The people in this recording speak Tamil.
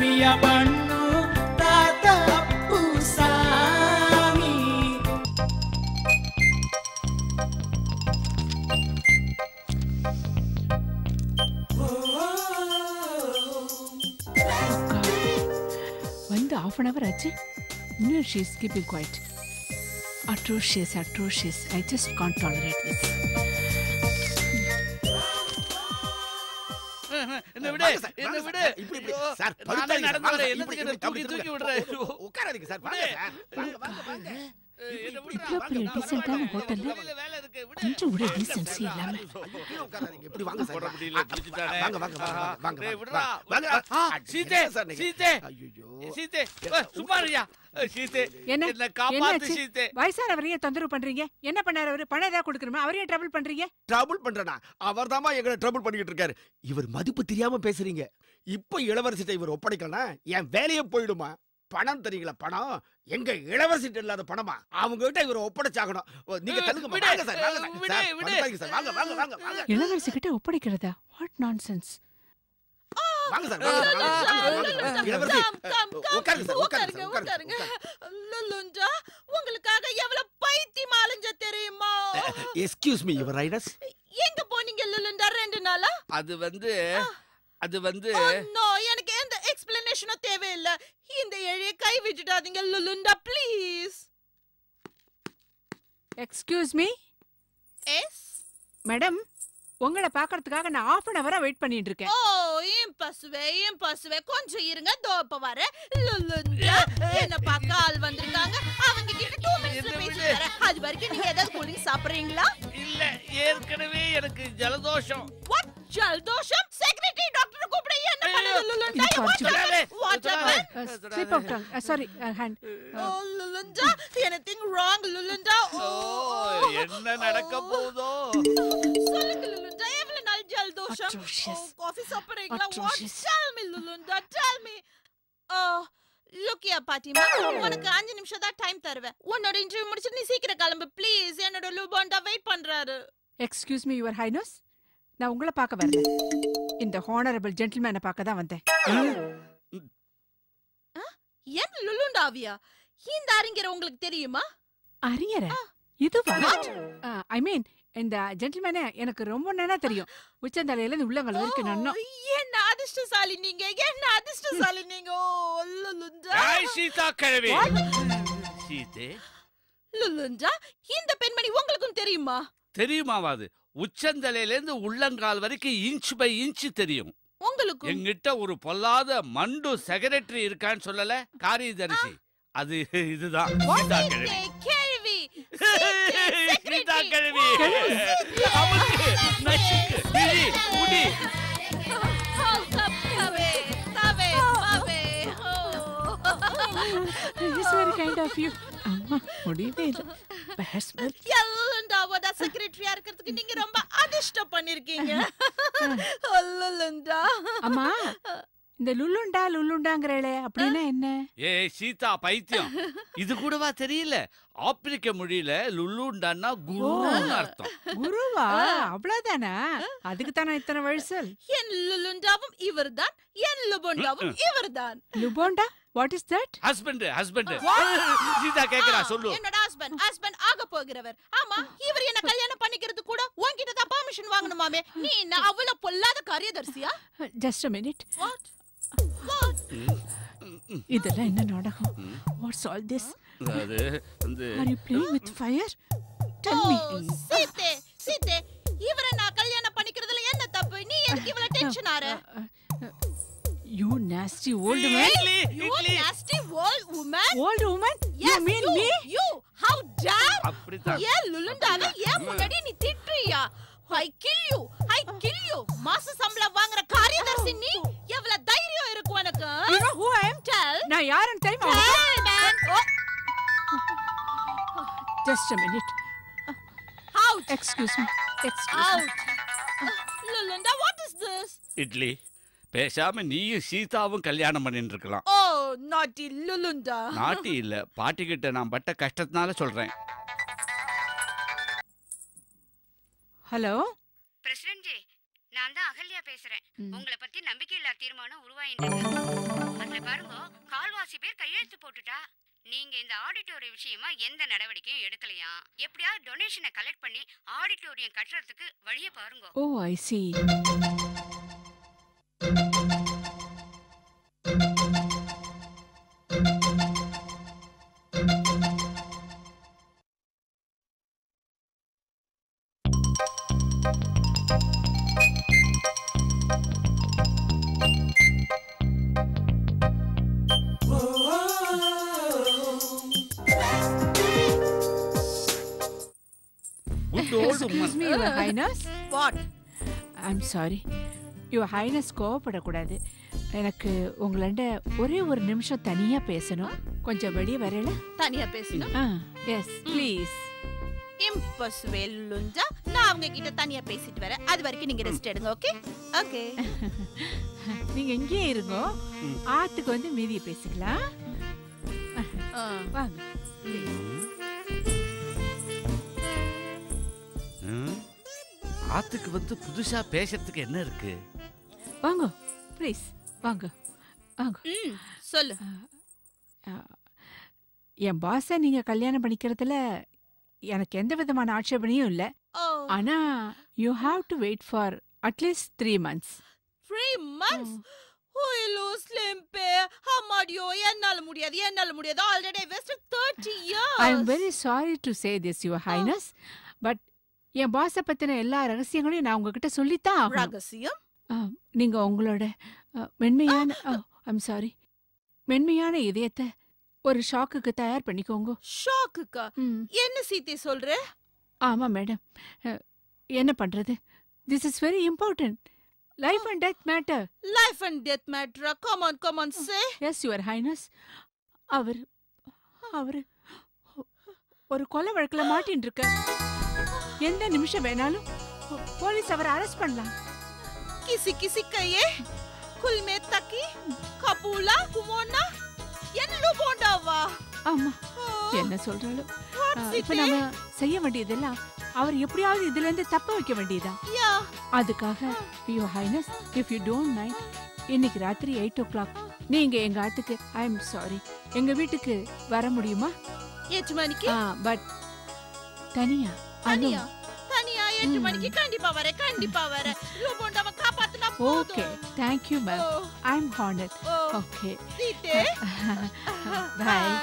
மாஃபியா பண்ணு தாத்தா அப்புசாமி. வந்து half an hour ஆச்சு. இன்னும் she is keeping quiet. Atrocious, atrocious. I just can't tolerate this. என்ன விடு என்ன விடு இப்படி சார் நடந்து என்னத்துக்கு தூக்கி விடுறேன். உட்காராதீங்க சார். வாங்க சார். வாங்க. இவ்வளோ பெரிய டீசெண்டான ஹோட்டல்ல கொஞ்சம் கூட டீசென்சி இல்லாம. இப்படி வாங்க சார். வாங்க விடுறா வாங்க. சீதே சீதே ஐயோ சீதே சும்மா இருயா. சீதே என்ன காப்பாத்து சீதே. வயசானவரையே தொந்தரவு பண்றீங்க. என்ன பண்ணாரு அவரு? பணம் ஏதாவது கொடுக்கணுமா? அவரையே ட்ரபிள் பண்றீங்க. ட்ரபிள் பண்றனா? அவர்தாமா எங்களை ட்ரபிள் பண்ணிட்டு இருக்காரு. இவர் மதிப்பு தெரியாம பேசுறீங்க. இப்போ இளவரசிட்ட இவர் ஒப்படைக்கலனா என் வேலையே போயிடுமா? பணம் தெரியுங்களா? பணம் எங்க இளவரசிட்ட இல்லாத பணமா? அவங்க கிட்ட இவரை ஒப்படைச்சாகணும். நீங்க தள்ளுங்க. வாங்க சார். வாங்க சார். வாங்க. இளவரசி கிட்ட ஒப்படைக்கிறதா? What nonsense. வாங்க சார். வாங்க. இளவரசி உட்காருங்க. லுலுண்டா உங்களுக்காக எவ்வளவு பைத்தியம் அலைஞ்ச தெரியுமா? Excuse me your highness. எங்க போனீங்க லுலுண்டா 2 நாளா? அது வந்து நோ எனக்கு எந்த எக்ஸ்பிளனேஷனும் தேவையில்லை. இந்த ஏழைய கை விட்டுடாதீங்க லுலுண்டா please. Excuse me. Yes madam, உங்களை பார்க்கிறதுக்காக நான் half an hour வெயிட் பண்ணிட்டு இருக்கேன். ஓ ஏன் பசுவே கொஞ்சம் இருங்க. தோப்ப வர லுலுண்டா என்ன பார்க்க ஆள் வந்திருக்காங்க. அவங்க கிட்ட 2 மினிட்ஸ்ல பேசிட்டு அது வரைக்கும் நீங்க ஏதாவது கூலிங் சாப்பிடுறீங்களா? இல்ல ஏற்கனவே எனக்கு ஜலதோஷம். வாட் ஜலதோஷம்? செக்ரட்டரி டாக்டர் கூப்பிடு. என்ன பண்ணு லுலுண்டா? What slip out. Sorry hand. Oh லுலுண்டா எனிதிங் ராங் லுலுண்டா? ஓ என்ன நடக்க போதோ? சொல்லுங்க லுலுண்டா எவ்வளவு நாள் ஜலதோஷம்? காஃபி சாப்பிடுறீங்களா? வாட் டெல் மீ லுலுண்டா டெல் மீ. லுக்கியா பாட்டிமா, உனக்கு 5 நிமிஷம் தான் டைம் தருவேன். உன்னோட இன்டர்வியூ முடிச்சு நீ சீக்கிரம் கிளம்பு ப்ளீஸ். என்னோட லுபாண்டா வெயிட் பண்றாரு. Excuse me your highness. நான் உங்களை பார்க்க வரல. இந்த ஹானரபிள் ஜென்டில்மேனை பார்க்க தான் வந்தேன். ஏன் லுலுண்டாவியா? இந்த அறிஞர் உங்களுக்கு தெரியுமா? அறிஞரா? இதுவா? ஐ மீன் இந்த ஜென்டில்மேனை எனக்கு ரொம்ப நல்லா தெரியும். உச்சந்தலையில இருந்து உள்ளங்கால் வரைக்கும் நன்னா. என்ன அதிர்ஷ்டசாலி நீங்க. என்ன அதிர்ஷ்டசாலி நீங்க. ஓ லுலுண்டா. ஏய் சீதா கிழவி. சீதே லுலுண்டா இந்த பெண்மணி உங்களுக்கும் தெரியுமா? தெரியுமாவாது? உச்சந்தலையில இருந்து உள்ளங்கால் வரைக்கும் இன்ச் பை இன்ச் தெரியும். உங்களுக்கு எங்கிட்ட ஒரு பொல்லாத மண்டு செக்ரட்டரி இருக்கான்னு சொல்லல, காரியதரிசி. அது இதுதான் சீதா கிழவி. கேள்வி சீதா கிழவி. அமுக்கு நசுக்கு பிடி முடி. It's very kind of you. அம்மா முடியவே இல்லை. லுலுண்டாவோட செக்ரட்டரியா இருக்கிறதுக்கு நீங்க ரொம்ப அதிர்ஷ்டம் பண்ணிருக்கீங்க. லுலுண்டா. அம்மா இந்த லுலுண்டாங்கிறே அப்படின்னா என்ன? ஏய் சீதா பைத்தியம், இது கூடவா தெரியல? ஆப்பிரிக்க மொழியில லுலுண்டான்னா குருன்னு அர்த்தம். குருவா? அவ்வளவுதானா? அதுக்கு தானே இத்தனை வயசல். என் லுலுண்டாவும் இவர்தான், என் லுபோண்டாவும் இவர்தான். லுபோண்டா? What is that? Husband. Sita கேக்குறா சொல்லு. என்னோட ஹஸ்பண்ட் ஆக போகிறவர். ஆமா, இவர் என்ன கல்யாணம் பண்ணிக்கிறது கூட உன்கிட்ட தான் பெர்மிஷன் வாங்கணுமாமே. நீ என்ன அவ்வளவு பொல்லாத காரியதரிசியா? Just a minute. What? இதெல்லாம் என்ன நாடகம்? What's all this? அது வந்து Are you playing with fire? Tell me. சீதே இவரை நான் கல்யாணம் பண்ணிக்கிறதுல என்ன தப்பு? நீ எதுக்கு இவ்வளவு டென்ஷன் ஆற? You nasty old man. You nasty old woman. Old woman? Yes, You mean me? You. How dare? அப்படிதான். ஏன் லுலுண்டாவே ஏன் முன்னாடி நீ திட்டுறியா? I kill you. மாச சம்பளம் வாங்குற காரியதரிசி நீ. எவ்வளவு தைரியம் இருக்கு உனக்கு? You know who I am? Tell. நான் யாருன்னு தெரியுமா? Tell, man. Just a minute. Out. Excuse me. Out. Lulunda, what is this? Idli, பேசாம நீயும் சீதாவும் கல்யாணம் பண்ணிட்டு இருக்கலாம். Oh, naughty Lulunda. நாட்டி இல்ல, பாட்டி கிட்ட நான் பட்ட கஷ்டத்தினால சொல்றேன். ஹலோ பிரசிடென்ட் ஜி, நான் தான் அகல்யா பேசுறேன். உங்களை பத்தி நம்பிக்கையில்லா தீர்மானம் உருவாயிட்டு அதுல பாருங்க, கால்வாசி பேர் கையெழுத்து போட்டுட்டா. நீங்க இந்த ஆடிட்டோரியம் விஷயமா எந்த நடவடிக்கையும் எடுக்கலையா? எப்படியாவது டொனேஷனை கலெக்ட் பண்ணி ஆடிட்டோரியம் கட்டுறதுக்கு வழிய பாருங்க. ஓ ஐ see. Excuse me, Your Highness. What? I'm sorry. Your Highness கோவப்படக்கூடாது. எனக்கு உங்கள்ட்ட ஒரே ஒரு நிமிஷம் தனியா பேசணும். கொஞ்சம் வெளியே வரல? தனியா பேசணும்? Yes please. இம்பாசிபிள் லுஞ்சா. நான் அவங்க கிட்ட தனியா பேசிட்டு வரேன். அது வரைக்கும் நீங்க ரெஸ்ட் எடுங்க. ஓகே? ஓகே. நீங்க இங்கேயே இருங்க. ஆத்துக்கு வந்து மீதி பேசிக்கலாம். வாங்க. ஆத்துக்கு வந்து புதுசா பேசுறதுக்கு என்ன இருக்கு? வாங்க ப்ளீஸ் வாங்க வாங்க. சொல்லு. என் பாஸை நீங்க கல்யாணம் பண்ணிக்கிறதுல எனக்கு எந்த விதமான ஆட்சேபனையும் இல்லை. ஆனா you have to wait for at least 3 months. 3 months? ஓய்லோ ஸ்லிம்பே அம்மாடியோ, என்னால முடியாது. Already I wasted 30 years. I am very sorry to say this, Your Highness, but என் பாஸை பத்தின எல்லா ரகசியங்களையும் நான் உங்ககிட்ட சொல்லித்தான் ஆகணும். ரகசியம்? நீங்க உங்களோட மென்மையான ஐம் சாரி மென்மையான இதயத்தை ஒரு ஷாக்குக்கு தயார் பண்ணிக்கோங்க. ஷாக்குக்கா? என்ன சீத்தை சொல்ற? ஆமா மேடம். என்ன பண்றது? This is very important. Life and death matter. Life and death matter? Come on say. Yes your highness. அவர் ஒரு கொலை வழக்குல மாட்டின்னு இருக்க. எந்த நிமிஷம் வேணாலும் போலீஸ் அவரை அரெஸ்ட் பண்ணலாம். किसी कहिए कुल में तकी कपूला कुमोना என்ன போண்டாவா? ஆமா என்ன சொல்றாளோ. இப்ப நாம செய்ய வேண்டியதெல்லாம் அவர் எப்படியாவது இதுல இருந்து தப்ப வைக்க வேண்டியதா. அதுக்காக your highness if you don't mind இன்னைக்கு ராத்திரி 8 o'clock நீங்க எங்க ஆத்துக்கு ஐ எம் சாரி எங்க வீட்டுக்கு வர முடியுமா? 8 மணிக்கு? பட் தனியா 8 மணிக்கு கண்டிப்பா வரேன். லோபோண்டாவ காப்பாத்துனா போதும். Okay thank you ma'am. I am honored. Okay. சீதே. Bye.